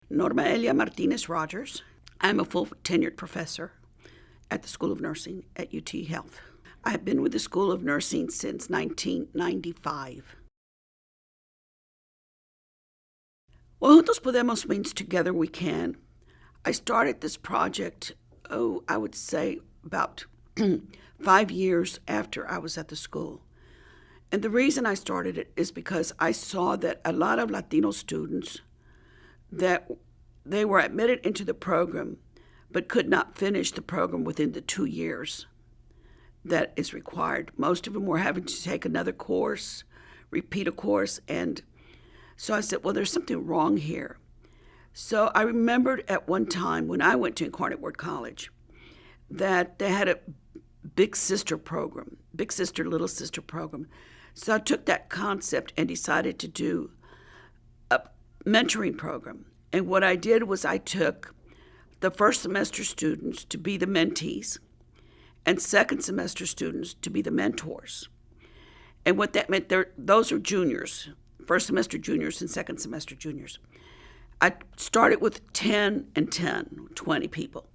Norma Martinez Rogers. I'm a full tenured professor at the School of Nursing at UT Health. I have been with the School of Nursing since 1995. Well, Juntos Podemos means together we can. I started this project, I would say about 5 years after I was at the school. And the reason I started it is because I saw that a lot of Latino students, that they were admitted into the program but could not finish the program within the 2 years that is required. Most of them were having to take another course, repeat a course, and so I said, well, there's something wrong here. So I remembered at one time when I went to Incarnate Word College that they had a big sister program, big sister, little sister program. So I took that concept and decided to do a mentoring program. And what I did was I took the first semester students to be the mentees and second semester students to be the mentors. And what that meant, those are juniors, first semester juniors and second semester juniors. I started with 10 and 10, 20 people.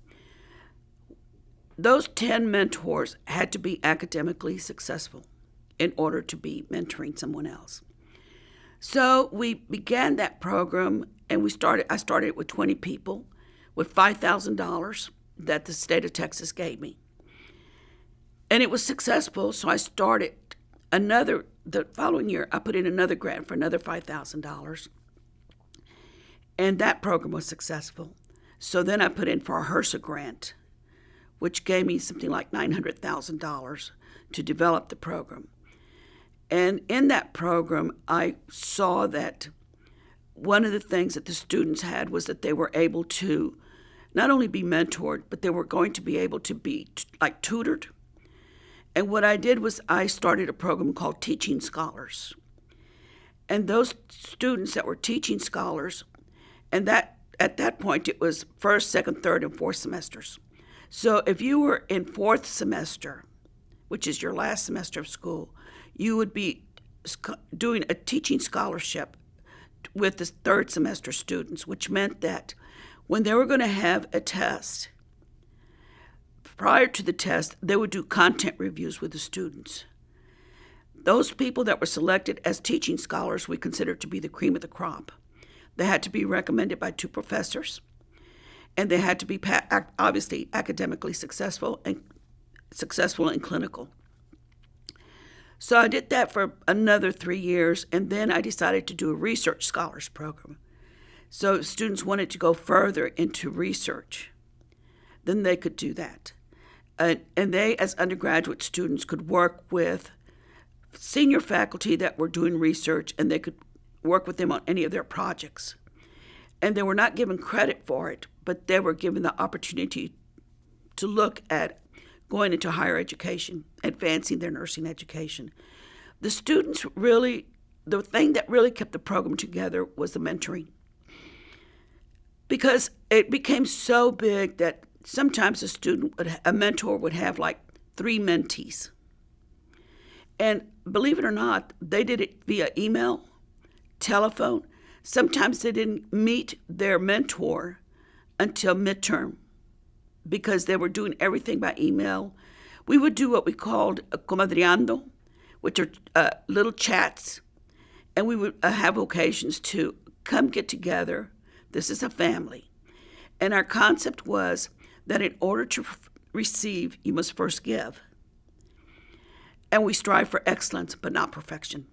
Those 10 mentors had to be academically successful in order to be mentoring someone else. So we began that program, and I started with 20 people with $5,000 that the state of Texas gave me. And it was successful, so I started the following year, I put in another grant for another $5,000. And that program was successful. So then I put in for a HRSA grant, which gave me something like $900,000 to develop the program. And in that program, I saw that one of the things that the students had was that they were able to not only be mentored, but they were going to be able to be tutored. And what I did was I started a program called Teaching Scholars. And those students that were teaching scholars, and that at that point it was first, second, third, and fourth semesters. So if you were in fourth semester, which is your last semester of school, you would be doing a teaching scholarship with the third semester students, which meant that when they were going to have a test, prior to the test, they would do content reviews with the students. Those people that were selected as teaching scholars we considered to be the cream of the crop. They had to be recommended by 2 professors, and they had to be obviously academically successful and clinical. So I did that for another 3 years, and then I decided to do a research scholars program. So if students wanted to go further into research, then they could do that. And they, as undergraduate students, could work with senior faculty that were doing research, and they could work with them on any of their projects. And they were not given credit for it, but they were given the opportunity to look at going into higher education, advancing their nursing education. The students the thing that really kept the program together was the mentoring. Because it became so big that sometimes a mentor would have like 3 mentees. And believe it or not, they did it via email, telephone. Sometimes they didn't meet their mentor until midterm because they were doing everything by email. We would do what we called comadreando, which are little chats, and we would have occasions to come get together. This is a family. And our concept was that in order to receive, you must first give. And we strive for excellence, but not perfection.